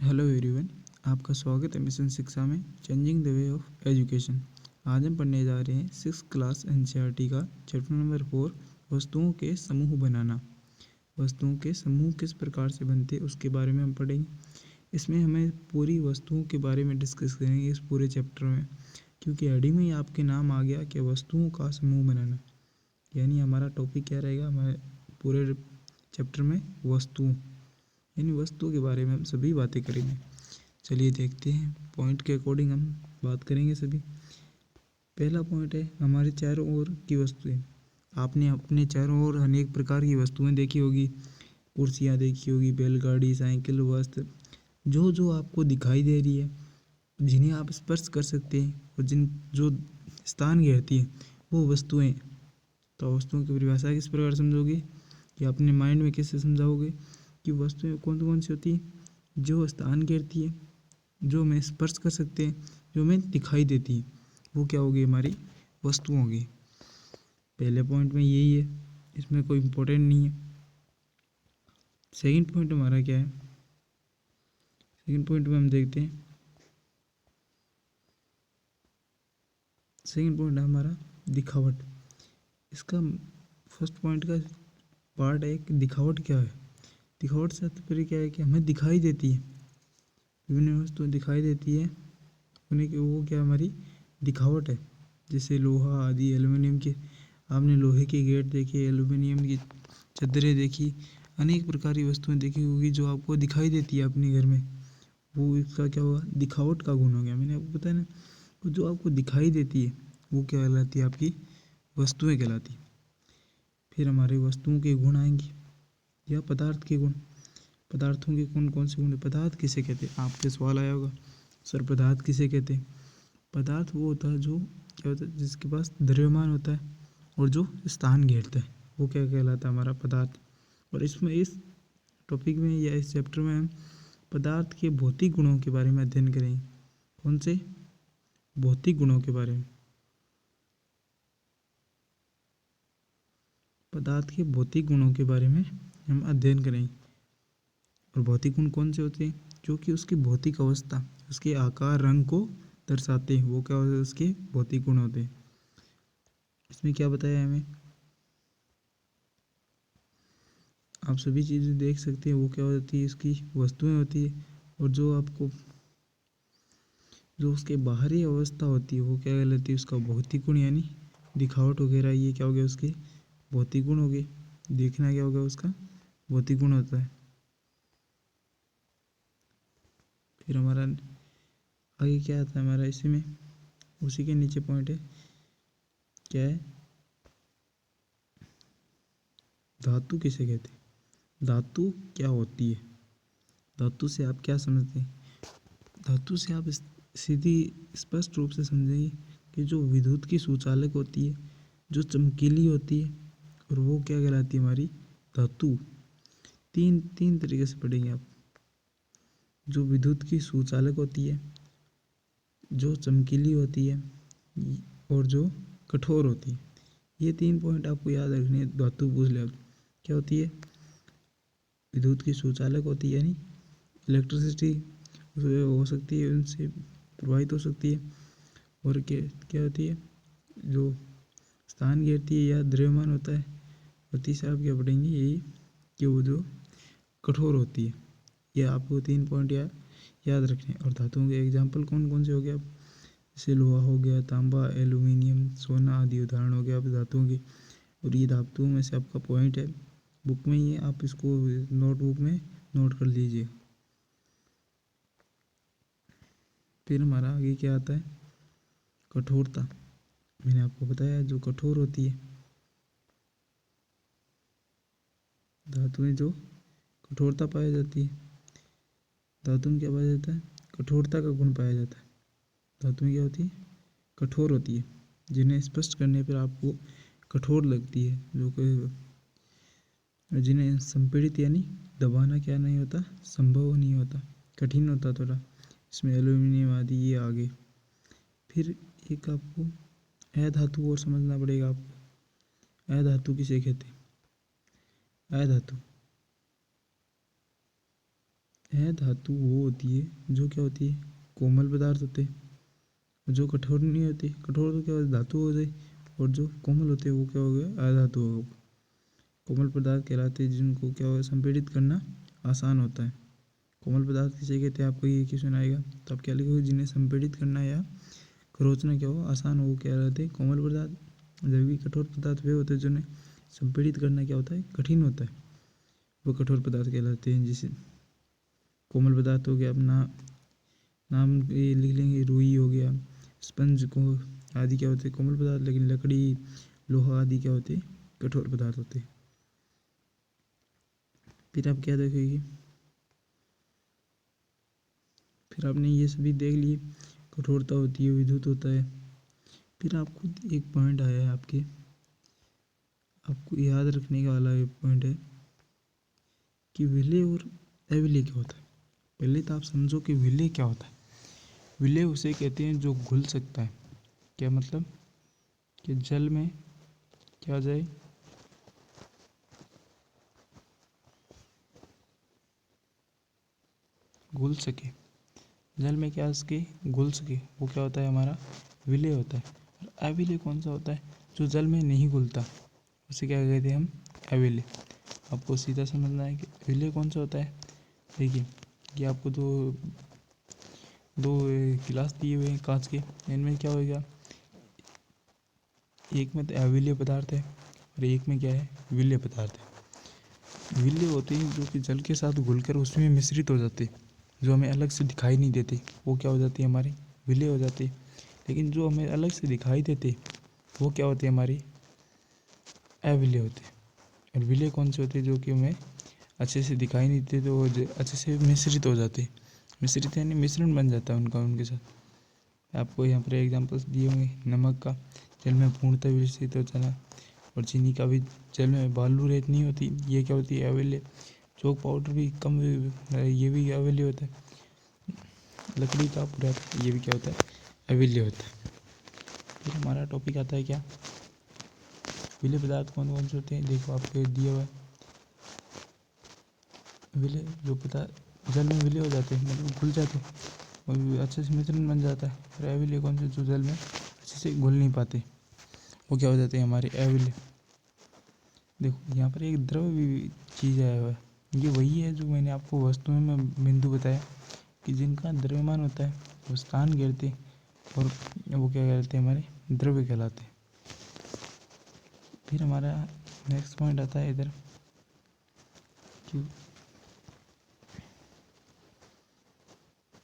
Hello everyone. आपका स्वागत है मिशन शिक्षा में changing the way of education. आज हम पढ़ने जा रहे हैं 6th क्लास एनसीईआरटी का चैप्टर नंबर 4 वस्तुओं के समूह बनाना। वस्तुओं के समूह किस प्रकार से बनते उसके बारे में हम पढ़ेंगे। इसमें हमें पूरी वस्तुओं के बारे में डिस्कस करेंगे इस पूरे चैप्टर में, क्योंकि हेडिंग में ही आपके नाम आ गया कि वस्तुओं का समूह बनाना। यानी हमारा टॉपिक क्या रहेगा हमारे पूरे चैप्टर में वस्तुओं यानी वस्तुओं के बारे में हम सभी बातें करेंगे। चलिए देखते हैं, पॉइंट के अकॉर्डिंग हम बात करेंगे सभी। पहला पॉइंट है हमारे चारों ओर की वस्तुएं। आपने अपने चारों ओर अनेक प्रकार की वस्तुएं देखी होगी, कुर्सियां देखी होगी, बैलगाड़ी, साइकिल, वस्त्र, जो जो आपको दिखाई दे रही है, जिन्हें आप स्पर्श कर सकते हैं और जिन जो स्थान घेरती है वो वस्तुएं। तो वस्तुओं की परिभाषा किस प्रकार समझोगे या अपने माइंड में कैसे समझाओगे कि वस्तुएं कौन कौन सी होती है, जो स्थान घेरती है, जो हमें स्पर्श कर सकते हैं, जो हमें दिखाई देती है, वो क्या होगी, हमारी वस्तु होगी। पहले पॉइंट में यही है, इसमें कोई इम्पोर्टेंट नहीं है। सेकंड पॉइंट हमारा क्या है, सेकंड पॉइंट में हम देखते हैं। सेकंड पॉइंट है हमारा दिखावट। इसका फर्स्ट पॉइंट का पार्ट है कि दिखावट क्या है। दिखावट से तात्पर्य क्या है कि हमें दिखाई देती है, विभिन्न वस्तुएं दिखाई देती है, उन्हें कि वो क्या हमारी दिखावट है। जैसे लोहा आदि, एल्युमिनियम के, आपने लोहे के गेट देखे, एल्युमिनियम की चादरें देखी, अनेक प्रकार की वस्तुएं देखी होगी जो आपको दिखाई देती है अपने घर में। वो इसका क्या हुआ, दिखावट का गुण हो गया। मैंने आपको बताया ना, वो जो आपको दिखाई देती है वो क्या कहलाती है, आपकी वस्तुएं कहलाती है। फिर हमारे वस्तुओं के गुण आएंगे या पदार्थ के गुण। पदार्थों के कौन कौन से गुण, पदार्थ किसे कहते हैं, आपके सवाल आया होगा सर पदार्थ किसे कहते हैं। पदार्थ वो होता है जो क्या होता है, जिसके पास द्रव्यमान होता है और जो स्थान घेरता है, वो क्या कहलाता है, हमारा पदार्थ। और इसमें इस टॉपिक में या इस चैप्टर में हम पदार्थ के भौतिक गुणों के बारे में अध्ययन करेंगे। कौन से भौतिक गुणों के बारे में, पदार्थ के भौतिक गुणों के बारे में हम अध्ययन करेंगे। और भौतिक गुण कौन से होते हैं, जो कि उसकी भौतिक अवस्था, उसके आकार, रंग को दर्शाते हैं, वो क्या होते हैं, उसके भौतिक गुण होते हैं। इसमें क्या बताया है हमें, आप सभी चीज़ें देख सकते हैं, वो क्या होती है, इसकी वस्तुएं होती है। और जो आपको जो उसके बाहरी अवस्था होती है वो क्या कहलाती है, उसका भौतिक गुण, यानी दिखावट वगैरह, ये क्या हो गया, उसके भौतिक गुण हो गए। देखना क्या होगा, उसका भौतिक गुण होता है। फिर हमारा आगे क्या आता है, हमारा इसी में उसी के नीचे पॉइंट है, क्या है, धातु किसे कहते हैं। धातु क्या होती है, धातु से आप क्या समझते हैं। धातु से आप सीधी स्पष्ट रूप से समझेंगे कि जो विद्युत की सुचालक होती है, जो चमकीली होती है, और वो क्या कहलाती है, हमारी धातु। तीन तीन तरीके से पढ़ेंगे आप। जो विद्युत की सुचालक होती है, जो चमकीली होती है, और जो कठोर होती है। ये तीन पॉइंट आपको याद रखने हैं। धातु पूछ ले आप, क्या होती है, विद्युत की सुचालक होती है, यानी इलेक्ट्रिसिटी हो सकती है, उनसे प्रभावित हो सकती है। और क्या क्या होती है, जो स्थान घेरती है या द्रव्यमान होता है। और तीसरा आप क्या पढ़ेंगे, यही कि वो जो कठोर होती है। ये आपको तीन पॉइंट याद रखने हैं। और धातुओं के एग्जाम्पल कौन कौन से हो गए, आप जैसे लोहा हो गया, तांबा, एल्यूमिनियम, सोना आदि उदाहरण हो गया आप धातुओं के। और ये धातुओं में से आपका पॉइंट है, बुक में ही है, आप इसको नोटबुक में नोट कर लीजिए। फिर हमारा आगे क्या आता है, कठोरता। मैंने आपको बताया जो कठोर होती है, धातु में जो कठोरता पाई जाती है, धातु में क्या पाया जाता है, कठोरता का गुण पाया जाता है। धातु में क्या होती है, कठोर होती है, जिन्हें स्पष्ट करने पर आपको कठोर लगती है, जो कि जिन्हें संपीड़ित यानी दबाना क्या नहीं होता, संभव नहीं होता, कठिन होता थोड़ा। इसमें एल्यूमिनियम आदि ये आगे। फिर एक आपको अधातु और समझना पड़ेगा आपको। अधातु किसे कहते हैं, अधातु अधातु वो होती है जो क्या होती है, कोमल पदार्थ होते हैं, जो कठोर नहीं होते। कठोर तो क्या होता है, धातु हो जाए, और जो कोमल होते हैं वो क्या हो गया, अधातु हो गया। कोमल पदार्थ कहलाते हैं जिनको क्या होगा, संपीड़ित करना आसान होता है। कोमल पदार्थ किसे कहते हैं, आपको ये क्वेश्चन आएगा तो आप क्या लिखोगे, जिन्हें संपीड़ित करना या खरोचना क्या हो, आसान हो, क्या रहते हैं, कोमल पदार्थ। जबकि कठोर पदार्थ वे होते हैं जिन्हें संपीड़ित करना क्या होता है, कठिन होता है, वो कठोर पदार्थ कहलाते हैं। जैसे कोमल पदार्थ हो गया, अपना नाम ये लिख लेंगे, रुई हो गया, स्पंज को आदि क्या होते हैं, कोमल पदार्थ। लेकिन लकड़ी, लोहा आदि क्या होते हैं, कठोर पदार्थ होते हैं। फिर आप क्या देखेंगे, फिर आपने ये सभी देख लिए, कठोरता होती है, विद्युत होता है। फिर आपको एक पॉइंट आया है आपको याद रखने का वाला एक पॉइंट है कि विलेय और अविलेय क्या होता है। पहले तो आप समझो कि विलेय क्या होता है। विलेय उसे कहते हैं जो घुल सकता है। क्या मतलब, कि जल में क्या आ जाए, घुल सके, जल में क्या सके, घुल सके, वो क्या होता है, हमारा विलेय होता है। और अविलेय कौन सा होता है, जो जल में नहीं घुलता, उसे क्या कहते हैं हम, अविलेय। आपको सीधा समझना है कि विलेय कौन सा होता है। देखिए, ये आपको दो गिलास दिए हुए हैं कांच के, इनमें क्या होगा, एक में तो अविलेय पदार्थ है और एक में क्या है, विलेय पदार्थ है। विलेय होते हैं जो कि जल के साथ घुलकर उसमें मिश्रित हो जाते हैं, जो हमें अलग से दिखाई नहीं देते, वो क्या हो जाती है, हमारे विलेय हो जाते हैं। लेकिन जो हमें अलग से दिखाई देते वो क्या होते हैं, हमारे अविलेय होते हैं। और विलेय कौन से होते हैं, जो कि हमें अच्छे से दिखाई नहीं देते, तो वो अच्छे से मिश्रित हो जाते हैं। मिश्रित यानी मिश्रण बन जाता है उनका उनके साथ। आपको यहाँ पर एग्जांपल्स दिए होंगे, नमक का जल में पूर्णतः मिश्रित हो जाना, और चीनी का भी जल में बालू रेत नहीं होती, ये क्या होती है, अविलेय। चौक पाउडर भी कम, ये भी अविलेय होता है। लकड़ी का पूरा, ये भी क्या होता है, अविलेय होता है। फिर हमारा टॉपिक आता है क्या, विलेय पदार्थ कौन कौन से होते हैं। देखो आपको दिया हुआ है, विलेय जो पदार्थ जल में विलेय हो जाते हैं, मतलब घुल जाते हैं और अच्छे से मिश्रण बन जाता है। और अविलेय कौन से, जो जल में अच्छे से घुल नहीं पाते, वो क्या हो जाते हैं, हमारे अविलेय। देखो यहाँ पर एक द्रव चीज़ आया हुआ है, ये वही है जो मैंने आपको वस्तुओं में बिंदु बताया कि जिनका द्रव्यमान होता है वो स्थान घेरते हैं, और वो क्या कहलाते हैं, हमारे द्रव्य कहलाते हैं। फिर हमारा नेक्स्ट पॉइंट आता है इधर कि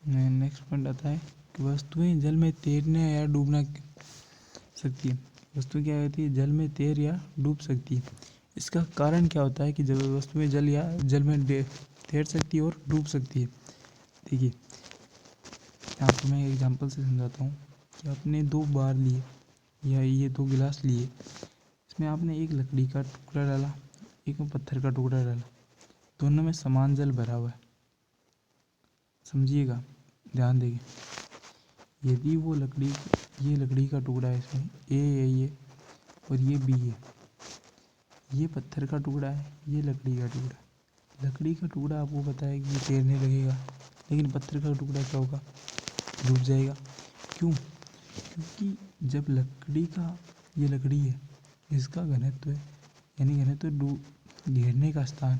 नेक्स्ट पॉइंट आता है कि वस्तुएं जल में तैरने या डूबना सकती है। वस्तु क्या होती है, जल में तैर या डूब सकती है। इसका कारण क्या होता है कि जब वस्तुएं जल या जल में तैर सकती है और डूब सकती है। देखिए, आपको मैं एग्जांपल से समझाता हूँ कि आपने दो बार लिए या ये दो गिलास लिए, इसमें आपने एक लकड़ी का टुकड़ा डाला, एक में पत्थर का टुकड़ा डाला, दोनों में समान जल भरा हुआ है। समझिएगा, ध्यान देंगे, यदि वो लकड़ी, ये लकड़ी का टुकड़ा है, इसमें ए है ये, और ये बी है, ये पत्थर का टुकड़ा है, ये लकड़ी का टुकड़ा। लकड़ी का टुकड़ा आपको पता है कि ये तैरने लगेगा, लेकिन पत्थर का टुकड़ा क्या होगा, डूब जाएगा। क्यों, क्योंकि जब लकड़ी का, ये लकड़ी है, इसका घनत्व है, यानी घनत्व घेरने का स्थान,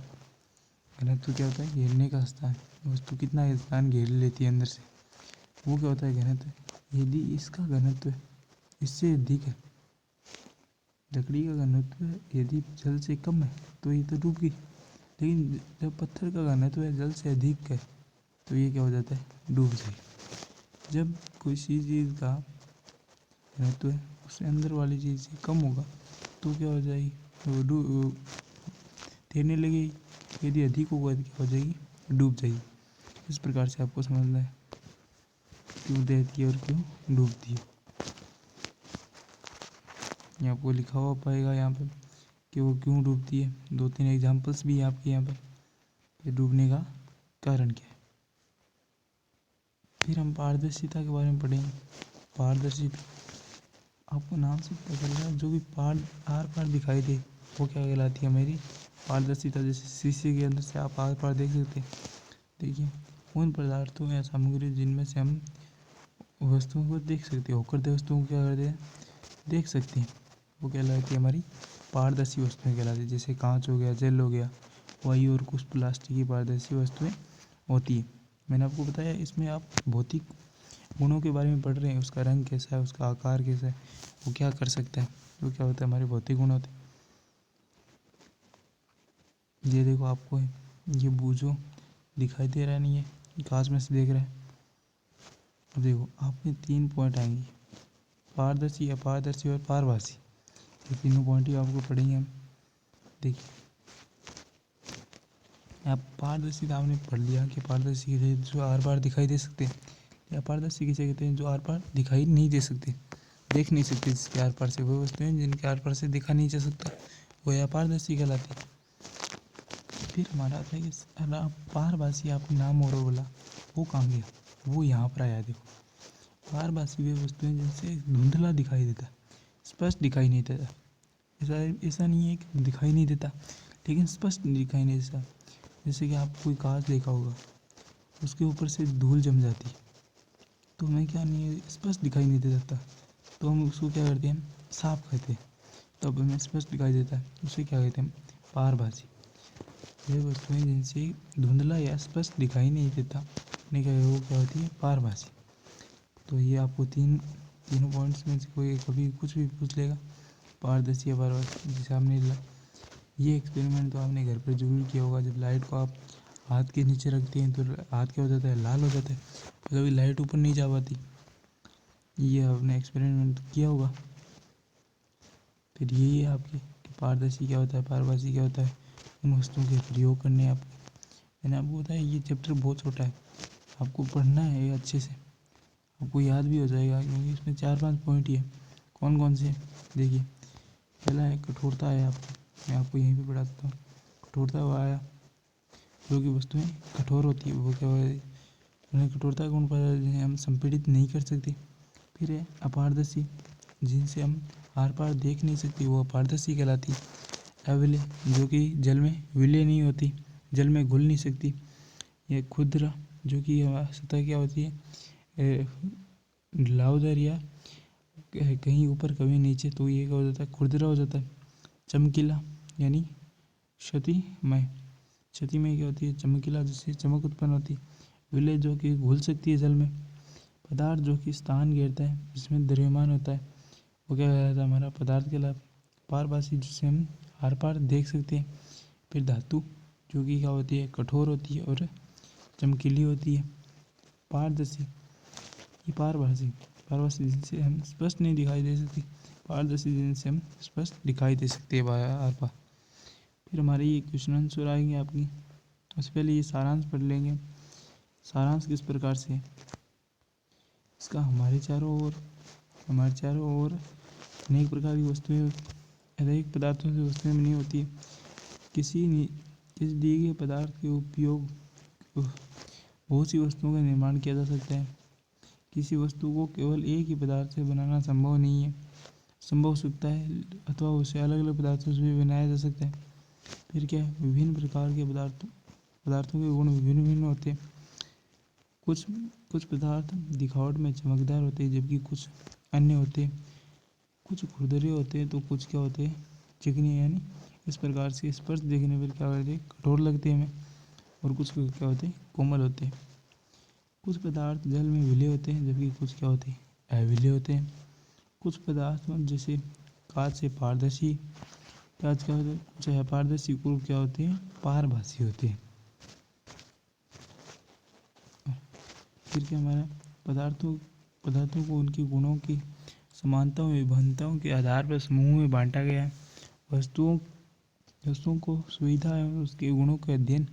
घनत्व क्या होता है, घेरने का स्थान। वस्तु कितना स्थान घेर लेती है अंदर से, वो क्या होता है, घनत्व। यदि इसका घनत्व इससे अधिक है, लकड़ी का घनत्व यदि जल से कम है तो ये तो डूब गई, लेकिन जब पत्थर का घनत्व है जल से अधिक है तो ये क्या हो जाता है, डूब जाएगी। जब कोई चीज़ का घनत्व है उससे अंदर वाली चीज़ से कम होगा तो क्या हो जाएगी, वो तैरने लगेगी। यदि अधिक होगा तो क्या हो जाएगी, डूब जाएगी। इस प्रकार से आपको समझना है क्यों तैरती है और क्यों डूबती है। ये आपको लिखा हुआ पाएगा यहाँ पर कि वो क्यों डूबती है। दो तीन एग्जांपल्स भी है आपके यहाँ पर कि डूबने का कारण क्या है। फिर हम पारदर्शिता के बारे में पढ़ेंगे। पारदर्शिता आपको नाम से पता चल रहा है, जो भी आर पार दिखाई दे वो क्या कहलाती है, मेरी पारदर्शिता। जैसे शीशे के अंदर से आप आर पार देख सकते हैं। देखिए उन पदार्थों या सामग्री जिनमें से हम वस्तुओं को देख सकते हैं, होकर वस्तुओं को क्या करते हैं, देख सकते हैं, वो कहलाती है हमारी पारदर्शी वस्तुएं कहलाती है। जैसे कांच हो गया, जेल हो गया, वायु और कुछ प्लास्टिक की पारदर्शी वस्तुएं होती है। मैंने आपको बताया इसमें आप भौतिक गुणों के बारे में पढ़ रहे हैं, उसका रंग कैसा है, उसका आकार कैसा है, वो क्या कर सकता है, वो क्या होता है, हमारे भौतिक गुण होते हैं। ये देखो आपको ये बूझो दिखाई दे रहा नहीं है, कांच में से देख रहा है। अब देखो आपके 3 पॉइंट आएंगे, पारदर्शी, अपारदर्शी और पारभासी। ये तीनों पॉइंट ही आपको पढ़ेंगे हम। देखिए आप पारदर्शी तो आपने पढ़ लिया कि पारदर्शी की जो आर पार दिखाई दे सकते हैं, या पारदर्शी किसे कहते हैं, जो आर पार दिखाई नहीं दे सकते, देख नहीं सकते, जिसके आर पार से वो वस्तुएं जिनके आर पार से दिखा नहीं जा सकता, वो अपारदर्शी कहलाती है। फिर हमारा आता है कि पारभासी, आपने नाम और बोला, वो कहाँ गया, वो यहाँ पर आया। देखो पारभासी वे वस्तुएं जिनसे धुंधला दिखाई देता, स्पष्ट दिखाई नहीं देता। ऐसा नहीं है कि दिखाई नहीं देता, लेकिन स्पष्ट दिखाई नहीं देता। जैसे कि आप कोई कांच देखा होगा, उसके ऊपर से धूल जम जाती, तो हमें क्या नहीं है, स्पष्ट दिखाई नहीं देता, तो हम उसको क्या करते हैं, साफ कहते हैं, तब हमें स्पष्ट दिखाई देता है, उसे क्या कहते हैं, पारभासी। वे वस्तुएं जिनसे धुंधला या स्पष्ट दिखाई नहीं देता, नहीं क्या, वो क्या होती है, पारभासी। तो ये आपको तीनों पॉइंट्स में से कोई कभी कुछ भी पूछ लेगा, पारदर्शी या पारभासी। जैसे आपने ये एक्सपेरिमेंट तो आपने घर पर जरूर किया होगा, जब लाइट को आप हाथ के नीचे रखते हैं तो हाथ क्या हो जाता है, लाल हो जाता है, कभी लाइट ऊपर नहीं जा पाती। ये आपने एक्सपेरिमेंट किया होगा। फिर यही है आपके कि पारदर्शी क्या होता है, पारभासी क्या होता है, उन वस्तुओं के प्रयोग करने आपको। मैंने आपको बताया ये चैप्टर बहुत छोटा है, आपको पढ़ना है ये अच्छे से, आपको याद भी हो जाएगा, क्योंकि इसमें 4-5 पॉइंट ही है। कौन कौन से, देखिए पहला है कठोरता है आपको, मैं आपको यहीं पे पढ़ा देता हूँ। कठोरता वो आया, जो कि वस्तुएं कठोर होती है, वो क्या है, उन्हें कठोरता गुण पर जिन्हें हम संपीड़ित नहीं कर सकते। फिर है अपारदर्शी, जिनसे हम आर पार देख नहीं सकते, वो अपारदर्शी कहलाती है। अविलय, जो कि जल में विलय नहीं होती, जल में घुल नहीं सकती। यह क्षुद्र, जो कि सतह क्या होती है, ढलावदार या कहीं ऊपर कहीं नीचे, तो ये क्या हो जाता है, खुरदरा हो जाता है। चमकीला यानी क्षतिमय, क्षतिमय क्या होती है, चमकीला, जिससे चमक उत्पन्न होती है। विलय, जो कि घुल सकती है जल में। पदार्थ, जो कि स्थान घेरता है, जिसमें द्रव्यमान होता है, वो क्या कहलाता है, हमारा पदार्थ कहलाता है। पारभासी, जिससे हम आर पार देख सकते हैं। फिर धातु, जो कि क्या होती है, कठोर होती है और चमकीली होती है। पारदर्शी, ये पारभासी, पारभासी जिनसे हम स्पष्ट नहीं दिखाई दे सकती, पारदर्शी जिनसे हम स्पष्ट दिखाई दे सकते हैं आर पार। फिर हमारे ये क्वेश्चन आंसर आएंगे आपकी, उससे पहले ये सारांश पढ़ लेंगे। सारांश किस प्रकार से है इसका, हमारे चारों ओर अनेक प्रकार की वस्तुएं, अनेक पदार्थों से वस्तुएं बनी होती है। किसी दिए गए पदार्थ के उपयोग बहुत सी वस्तुओं का निर्माण किया जा सकता है। किसी वस्तु को केवल एक ही पदार्थ से बनाना संभव नहीं है, संभव हो सकता है, अथवा उसे अलग अलग पदार्थों से भी बनाया जा सकता है। फिर क्या है, विभिन्न प्रकार के पदार्थों के गुण विभिन्न भिन्न होते हैं। कुछ पदार्थ दिखावट में चमकदार होते हैं, जबकि कुछ अन्य होते हैं, कुछ खुरदरे होते हैं, तो कुछ क्या होते हैं, चिकने, यानी इस प्रकार से स्पर्श देखने पर क्या होते हैं, कठोर लगते हैं हमें, और कुछ क्या होते हैं, कोमल होते हैं। कुछ पदार्थ जल में विलय होते हैं, जबकि कुछ क्या होते हैं, अविलय होते हैं। कुछ पदार्थ जैसे कांच से पारदर्शी, कांच क्या होते हैं, कुछ अपारदर्शी, कुछ क्या होते हैं, पारभासी होते हैं। फिर क्या, हमारा पदार्थों को उनके गुणों की समानताओं एवं विभिन्नताओं के आधार पर समूह में बांटा गया है। वस्तुओं को सुविधा एवं उसके गुणों के अध्ययन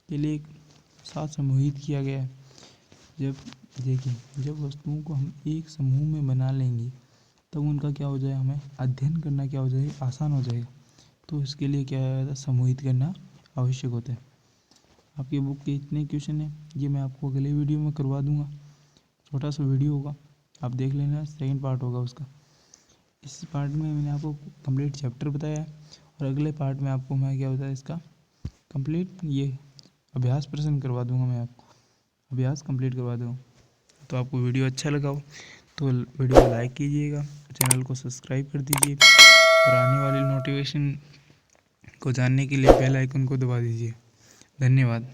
के लिए एक साथ समूहित किया गया है। जब वस्तुओं को हम एक समूह में बना लेंगे, तब उनका क्या हो जाएगा, हमें अध्ययन करना क्या हो जाएगा, आसान हो जाएगा। तो इसके लिए क्या है, समूहित करना आवश्यक होता है। आपकी बुक के इतने क्वेश्चन हैं, ये मैं आपको अगले वीडियो में करवा दूंगा। छोटा सा वीडियो होगा, आप देख लेना, सेकंड पार्ट होगा उसका। इस पार्ट में मैंने आपको कंप्लीट चैप्टर बताया है, और अगले पार्ट में आपको मैं क्या बताया, इसका कंप्लीट ये अभ्यास प्रश्न करवा दूंगा मैं आपको, अभ्यास कंप्लीट करवा दूँ। तो आपको वीडियो अच्छा लगा हो तो वीडियो को लाइक कीजिएगा, चैनल को सब्सक्राइब कर दीजिए और आने वाली नोटिफिकेशन को जानने के लिए बेल आइकन को दबा दीजिए। धन्यवाद।